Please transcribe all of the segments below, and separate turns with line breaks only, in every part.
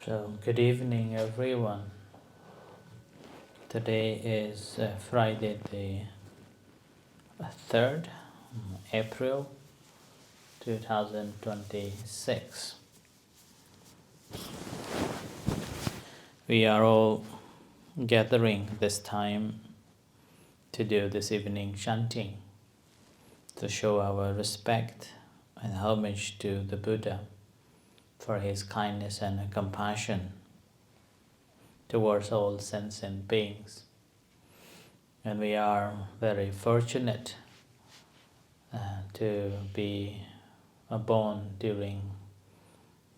So, good evening, everyone. Today is Friday, the 3rd April 2026. We are all gathering this time to do this evening chanting to show our respect and homage to the Buddha for his kindness and compassion towards all sentient beings. And we are very fortunate to be born during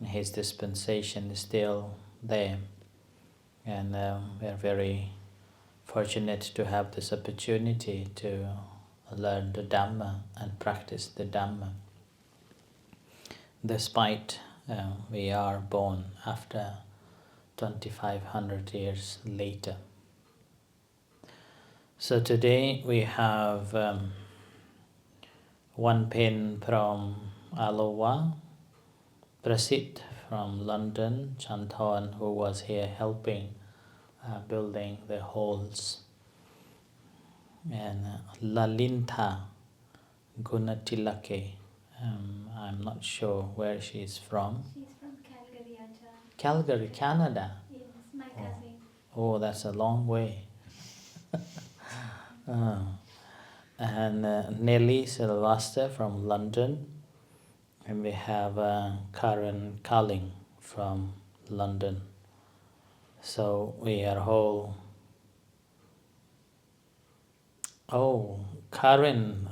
his dispensation is still there. And we are very fortunate to have this opportunity to learn the Dhamma and practice the Dhamma. Despite we are born after 2500 years later. So today we have one pen from Aloha, Prasit from London, Chanton, who was here helping building the halls, and Lalinta Gunatilake. I'm not sure where she is from.
She's from Calgary, Ajahn.
Calgary, Canada.
Yes, my cousin.
Oh, that's a long way. And Nelly Sylvester from London, and we have Karen Carling from London. So we are all. Oh, Karen,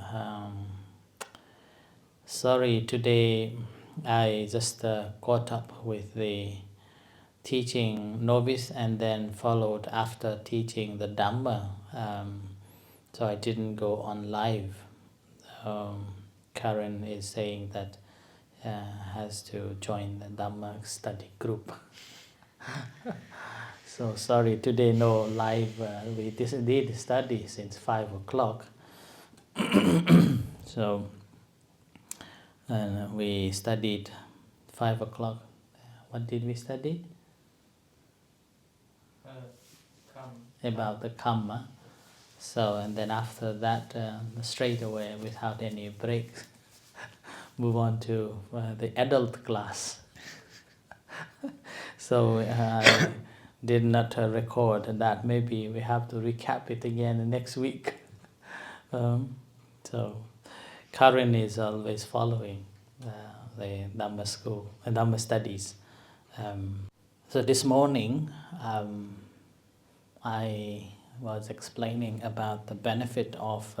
sorry, today I just caught up with the teaching novice and then followed after teaching the Dhamma. So I didn't go on live. Karen is saying that has to join the Dhamma study group. So sorry, today no live. We did study since 5 o'clock. So we studied 5 o'clock. What did we study? About the Kamma. So, and then after that, straight away, without any breaks, move on to the adult class. So I did not record that. Maybe we have to recap it again next week. So Karen is always following the Dhamma school, Dhamma studies. So this morning, I was explaining about the benefit of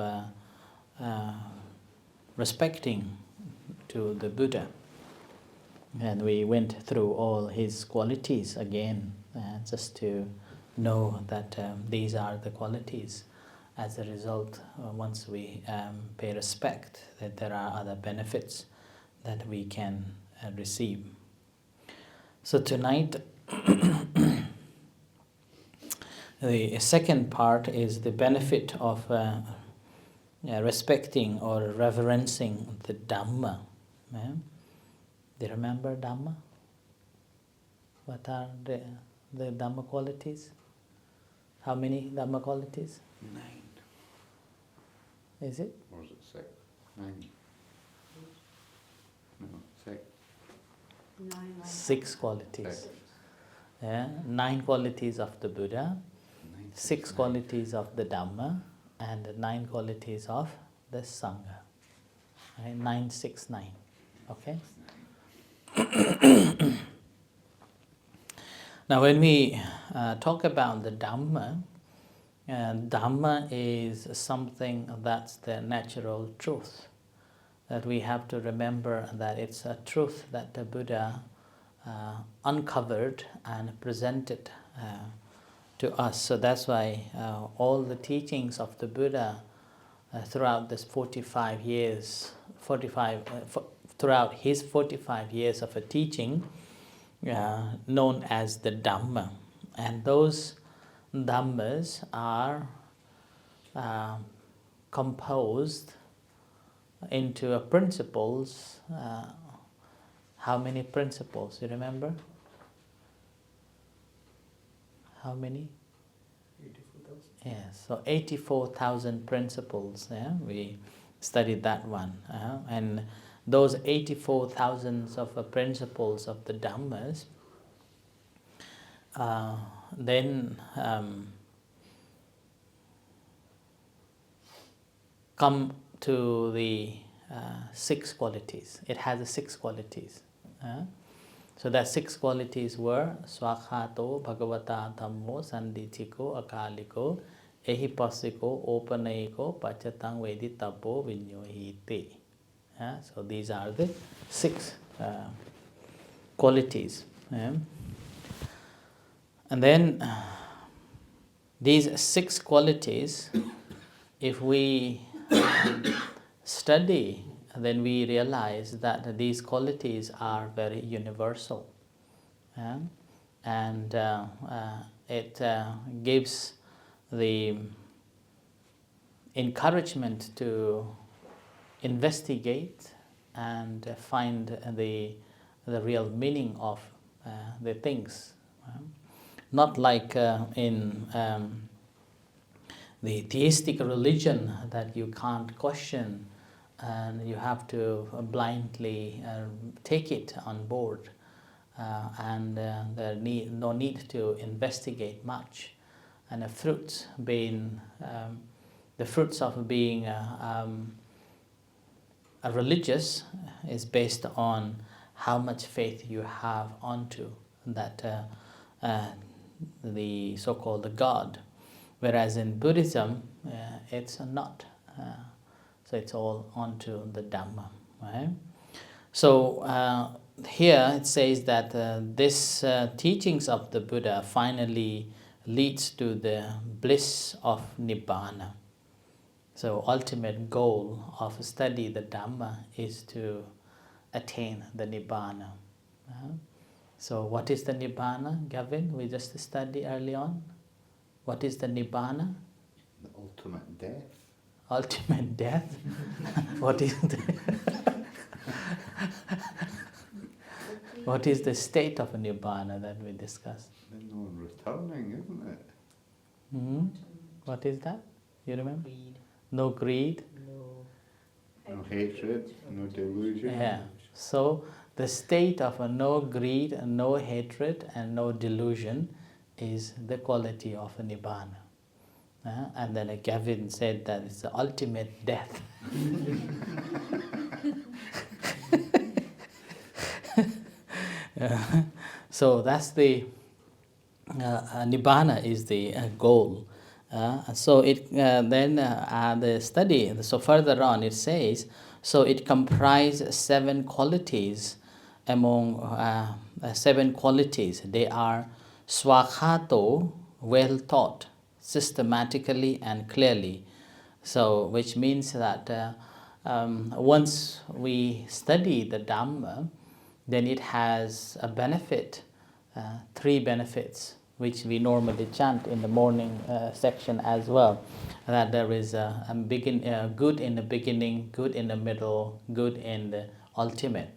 respecting to the Buddha. And we went through all his qualities again, just to know that these are the qualities. As a result, once we pay respect, that there are other benefits that we can receive. So tonight, the second part is the benefit of respecting or reverencing the Dhamma. Yeah? Do you remember Dhamma? What are the Dhamma qualities? How many Dhamma qualities?
9.
Is it?
Or is it 6? 9. No, 6.
9.
6 qualities.
6.
Yeah? 9 qualities of the Buddha,
9,
6 qualities of the Dhamma, and 9 qualities of the Sangha. Right? 9, 6, 9. Okay? Now when we talk about the Dhamma, Dhamma is something that's the natural truth. That we have to remember that it's a truth that the Buddha uncovered and presented to us. So that's why all the teachings of the Buddha throughout this 45 years, throughout his 45 years of a teaching, known as the Dhamma. And those Dhammas are composed into principles. How many principles? You remember? how many? 84,000. Yes, so 84,000 principles. Yeah? We studied that one. And those 84,000 of principles of the Dhammas, then come to the 6 qualities. It has the 6 qualities. So that 6 qualities were Swakhato, Bhagavata, Dhammo, Sanditiko, Akaliko, Ehipasiko, Opanayiko, Pachatang, Veditapo, Vinyohiti. So these are the 6 qualities. And then these 6 qualities, if we study, then we realize that these qualities are very universal. And it gives the encouragement to investigate and find the real meaning of the things. Not like in the theistic religion that you can't question and you have to blindly take it on board, and there no need to investigate much. And the fruits of being a religious is based on how much faith you have onto that the so-called God. Whereas in Buddhism, it's not. So it's all onto the Dhamma. Right? So here it says that this teachings of the Buddha finally leads to the bliss of Nibbana. So ultimate goal of study the Dhamma is to attain the Nibbana. So what is the Nibbana, Gavin? We just studied early on. What is the Nibbana?
The ultimate death.
Ultimate death? What is what is the state of a Nibbana that we discussed?
The non-returning, isn't it?
Mm-hmm. What is that? You remember?
Greed.
No greed?
No hatred, no delusion.
Yeah. So the state of a no greed, no hatred and no delusion is the quality of a Nibbana. And then Gavin said that it's the ultimate death. So that's the Nibbana is the goal. So it then the study, so further on it says, so it comprises 7 qualities. Among 7 qualities, they are swakhato, well taught, systematically and clearly. So which means that once we study the Dhamma, then it has a benefit, 3 benefits, which we normally chant in the morning section as well. That there is a good in the beginning, good in the middle, good in the ultimate.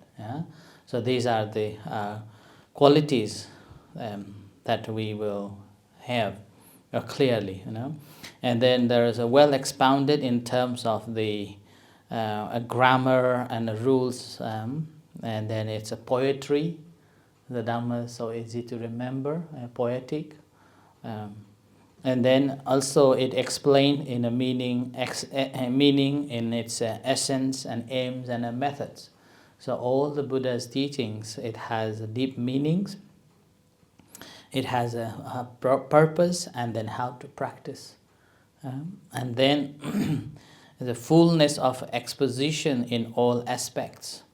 So these are the qualities that we will have clearly, And then there is a well expounded in terms of the grammar and the rules, and then it's a poetry. The Dhamma is so easy to remember, poetic. And then also it explained in a meaning in its essence and aims and methods. So all the Buddha's teachings, it has deep meanings, it has a purpose, and then how to practice. And then the fullness of exposition in all aspects.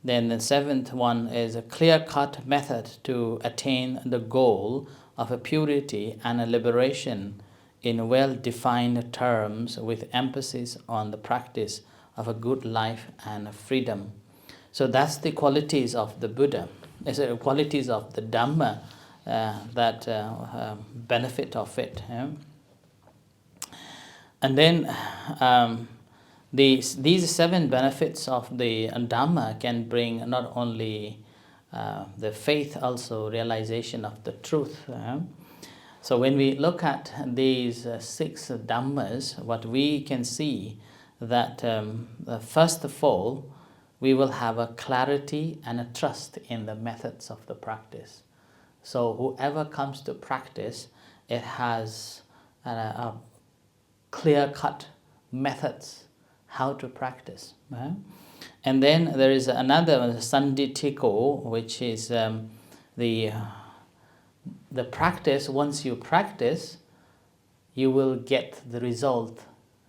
Then the 7th one is a clear-cut method to attain the goal of a purity and a liberation in well-defined terms with emphasis on the practice of a good life and freedom. So that's the qualities of the Buddha. It's the qualities of the Dhamma that benefit of it. And then these 7 benefits of the Dhamma can bring not only the faith, also realization of the truth. So when we look at these 6 Dhammas, what we can see that first of all, we will have a clarity and a trust in the methods of the practice. So whoever comes to practice, it has a clear-cut methods how to practice. And then there is another sanditiko, which is the practice. Once you practice, you will get the result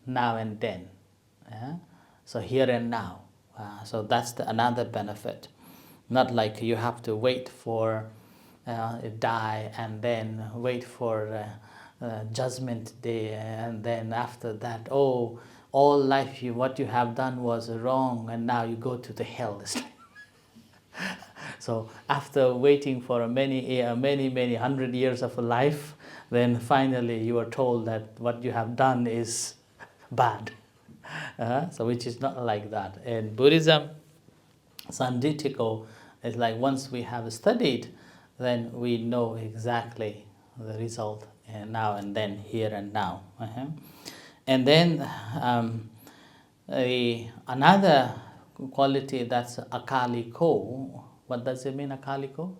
now and then. So here and now. So that's another benefit. Not like you have to wait for die and then wait for judgment day, and then after that, oh, all life what you have done was wrong and now you go to the hell. So after waiting for many 100 years of a life, then finally you are told that what you have done is bad. So which is not like that. In Buddhism, Sanditiko is like once we have studied, then we know exactly the result now and then, here and now. And then another quality, that's akaliko. What does it mean, akaliko?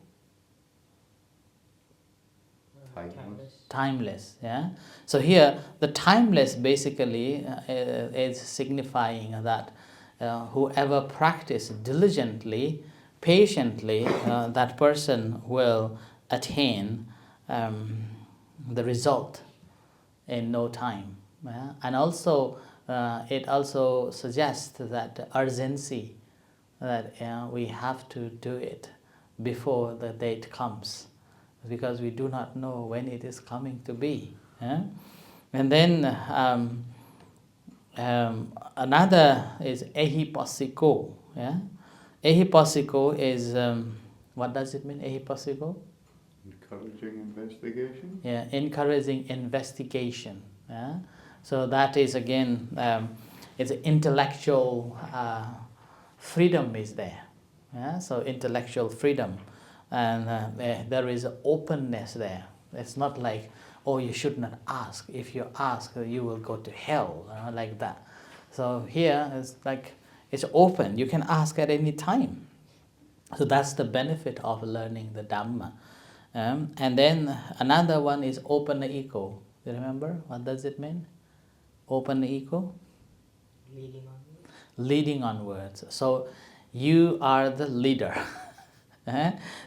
Timeless. Yeah. So here the timeless basically is signifying that whoever practices diligently, patiently, that person will attain the result in no time. And also it also suggests that urgency, that we have to do it before the date comes, because we do not know when it is coming to be. And then another is ehipassiko. Ehipassiko is, what does it mean, ehipassiko?
Encouraging investigation?
Yeah, encouraging investigation. So that is again, it's intellectual freedom is there. So intellectual freedom. And there is openness there. It's not like, oh, you should not ask. If you ask, you will go to hell, like that. So here it's like, it's open. You can ask at any time. So that's the benefit of learning the Dhamma. And then another one is open ego. You remember? What does it mean? Open ego?
Leading onwards.
Leading onwards. So you are the leader.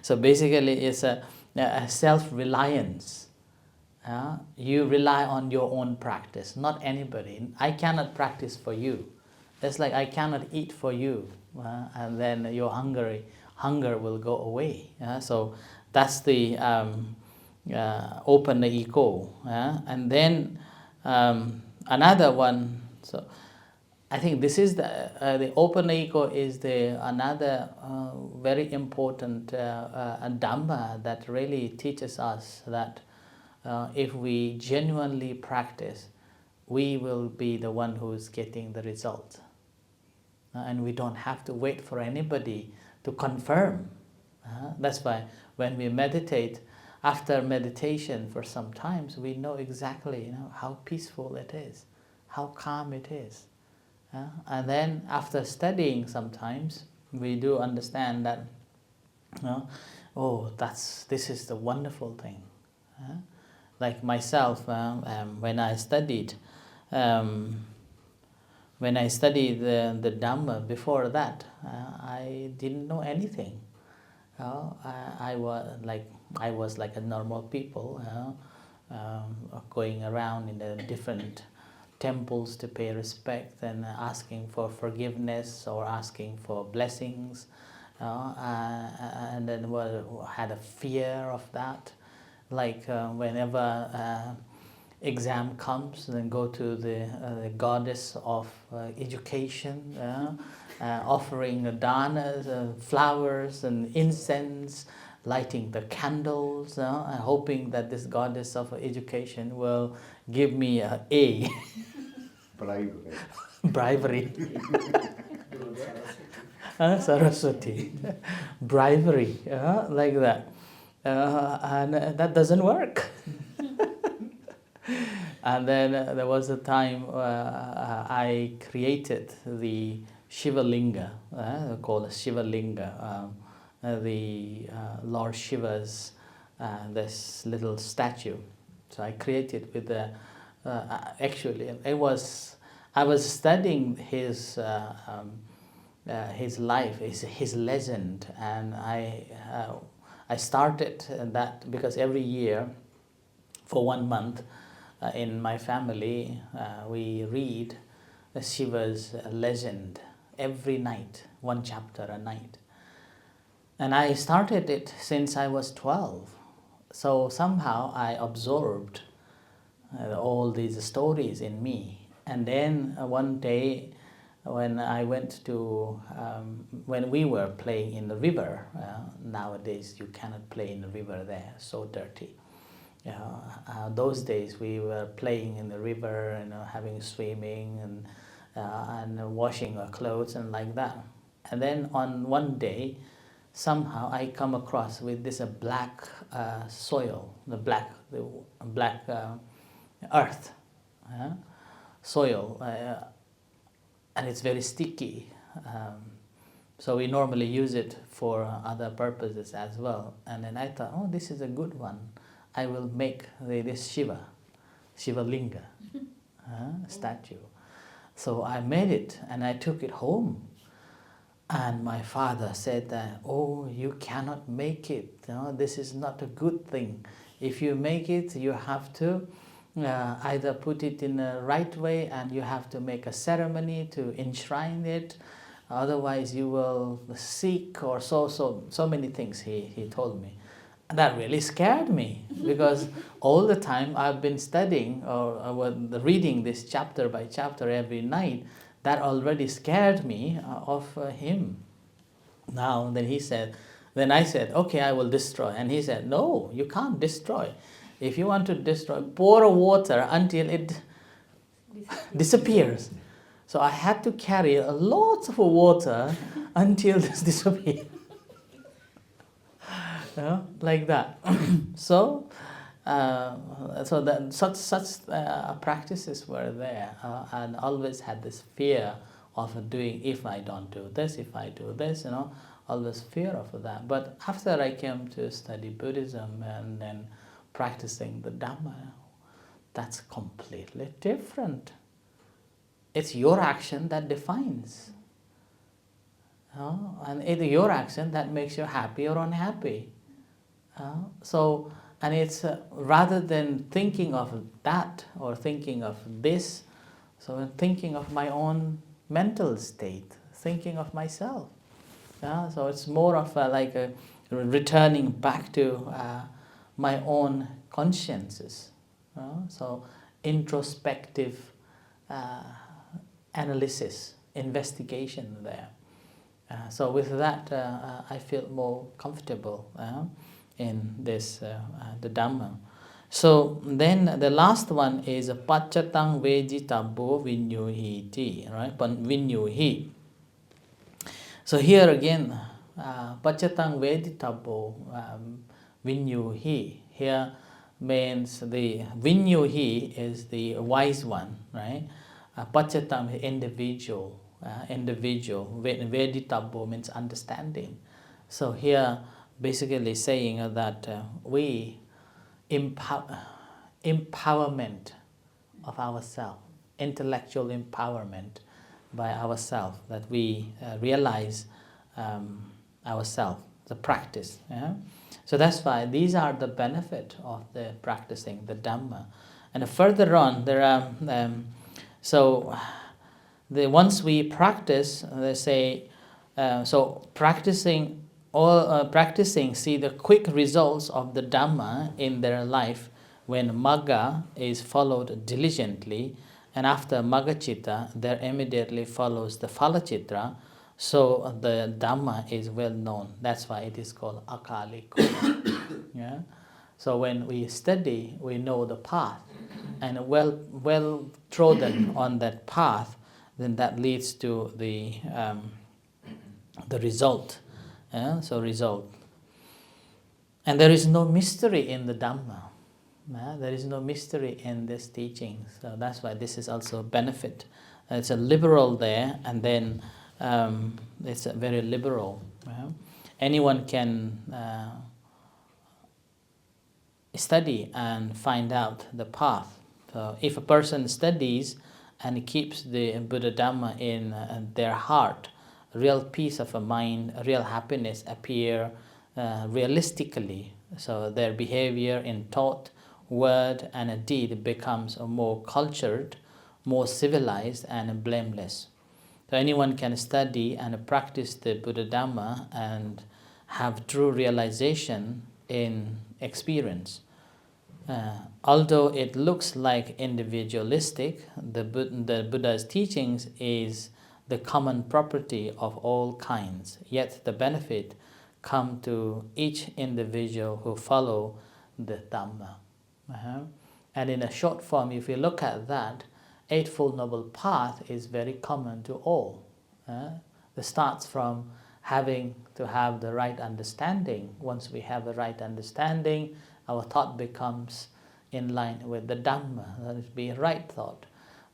So basically it's a self-reliance. You rely on your own practice, not anybody. I cannot practice for you. It's like I cannot eat for you, and then your hunger will go away. So that's the open ego. And then another one. So I think this is the open ego is another very important Dhamma that really teaches us that if we genuinely practice, we will be the one who is getting the result. And we don't have to wait for anybody to confirm. That's why when we meditate, after meditation for some times, we know exactly how peaceful it is, how calm it is. And then after studying sometimes, we do understand that, oh, this is the wonderful thing. Like myself, when I studied the Dhamma, before that, I didn't know anything. I was like a normal people, going around in the different temples to pay respect and asking for forgiveness or asking for blessings, and then had a fear of that. Like whenever exam comes, then go to the goddess of education, offering danas, flowers and incense, lighting the candles, and hoping that this goddess of education will give me an A.
Bribery.
Bribery. Saraswati. Bribery, like that. And that doesn't work. And then there was a time I created the Shiva Linga, called Shiva Linga, the Lord Shiva's this little statue. So I created with the actually I was studying his life, his legend, and I started that because every year for 1 month in my family we read Shiva's legend every night, one chapter a night. And I started it since I was 12. So somehow I absorbed all these stories in me. And then one day when I went to, when we were playing in the river, nowadays you cannot play in the river there, so dirty. Those days we were playing in the river, having swimming and washing our clothes and like that. And then on one day, somehow I come across with this black soil, the black earth, soil, and it's very sticky. So we normally use it for other purposes as well. And then I thought, oh, this is a good one. I will make this Shiva Linga statue. So I made it and I took it home. And my father said that, oh, you cannot make it. This is not a good thing. If you make it, you have to either put it in the right way and you have to make a ceremony to enshrine it. Otherwise, you will seek or so many things he told me. And that really scared me because all the time I've been studying or reading this chapter by chapter every night. That already scared me of him. Now, then I said, okay, I will destroy. And he said, no, you can't destroy. If you want to destroy, pour water until it disappears. So I had to carry a lot of water until this disappeared. Like that. So that such practices were there, and always had this fear of doing, if I don't do this, if I do this, always fear of that. But after I came to study Buddhism and then practicing the Dhamma, that's completely different. It's your action that defines. And it's your action that makes you happy or unhappy. And it's rather than thinking of that or thinking of this, so I'm thinking of my own mental state, thinking of myself. So it's more of like a returning back to my own consciences. So introspective analysis, investigation there. So with that, I feel more comfortable in this, the Dhamma. So then the last one is Pachatang Vejitabbo Vinyuhiti, right? Vinyuhi. So here again, Pachatang Vejitabbo Vinyuhi. Here means the Vinyuhi is the wise one, right? Pachatang, individual. Vejitabbo means understanding. So here basically saying that we empowerment of ourselves, intellectual empowerment by ourselves, that we realize ourselves, the practice. So that's why these are the benefit of the practicing the Dhamma. And further on, there are once we practice, they say, practicing, see the quick results of the Dhamma in their life when Magga is followed diligently, and after Maggacitta, there immediately follows the Phalacitra, so the Dhamma is well known. That's why it is called Akaliko. So when we study, we know the path, and well trodden on that path, then that leads to the result. So result. And there is no mystery in the Dhamma. There is no mystery in this teaching. So that's why this is also a benefit. It's a liberal there, and then it's a very liberal. Anyone can study and find out the path. So if a person studies and keeps the Buddha Dhamma in their heart, real peace of a mind, real happiness appear realistically. So their behavior in thought, word and a deed becomes more cultured, more civilized and blameless. So anyone can study and practice the Buddha Dhamma and have true realization in experience. Although it looks like individualistic, the Buddha's teachings is the common property of all kinds, yet the benefit come to each individual who follow the Dhamma. And in a short form, if you look at that, Eightfold Noble Path is very common to all. It starts from having to have the right understanding. Once we have the right understanding, our thought becomes in line with the Dhamma, that is, be right thought.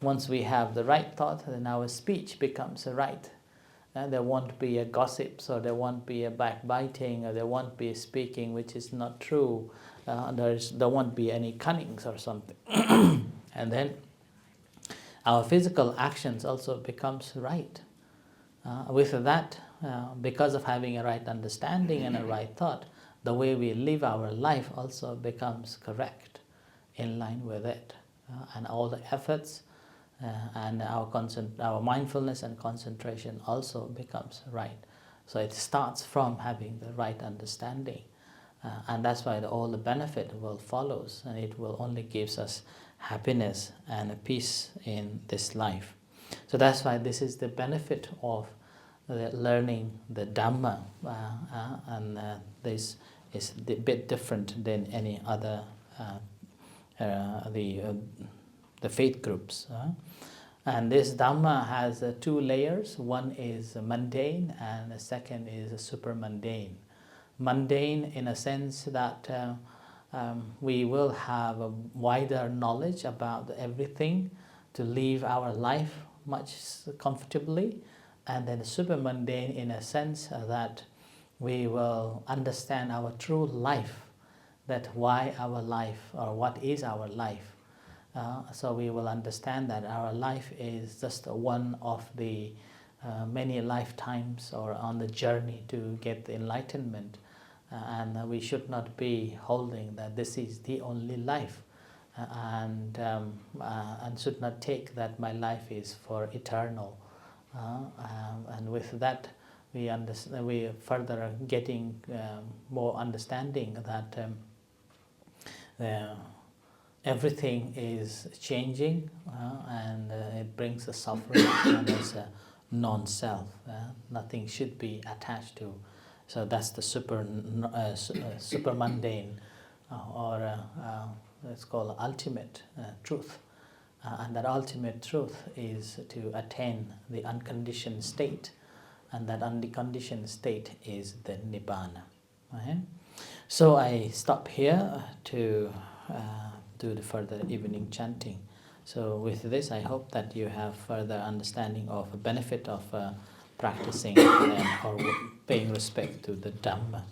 Once we have the right thought, then our speech becomes right. There won't be a gossips, or there won't be a backbiting, or there won't be a speaking which is not true. There won't be any cunnings or something. And then our physical actions also becomes right. With that, because of having a right understanding and a right thought, the way we live our life also becomes correct, in line with it. And all the efforts and our mindfulness and concentration also becomes right. So it starts from having the right understanding. And that's why all the benefit will follows, and it will only gives us happiness and a peace in this life. So that's why this is the benefit of learning the Dhamma, and this is a bit different than any other the faith groups. And this Dhamma has two layers. One is mundane and the second is super mundane. Mundane in a sense that we will have a wider knowledge about everything to live our life much comfortably, and then super mundane in a sense that we will understand our true life, that why our life or what is our life. So we will understand that our life is just one of the many lifetimes or on the journey to get the enlightenment, and we should not be holding that this is the only life, and should not take that my life is for eternal. And with that we understand, we further are getting more understanding that everything is changing, and it brings a suffering and it's a non-self. Nothing should be attached to. So that's the super mundane, or it's called ultimate truth. And that ultimate truth is to attain the unconditioned state, and that unconditioned state is the Nibbana. Right? So I stop here to do the further evening chanting. So with this, I hope that you have further understanding of the benefit of practicing or paying respect to the Dhamma.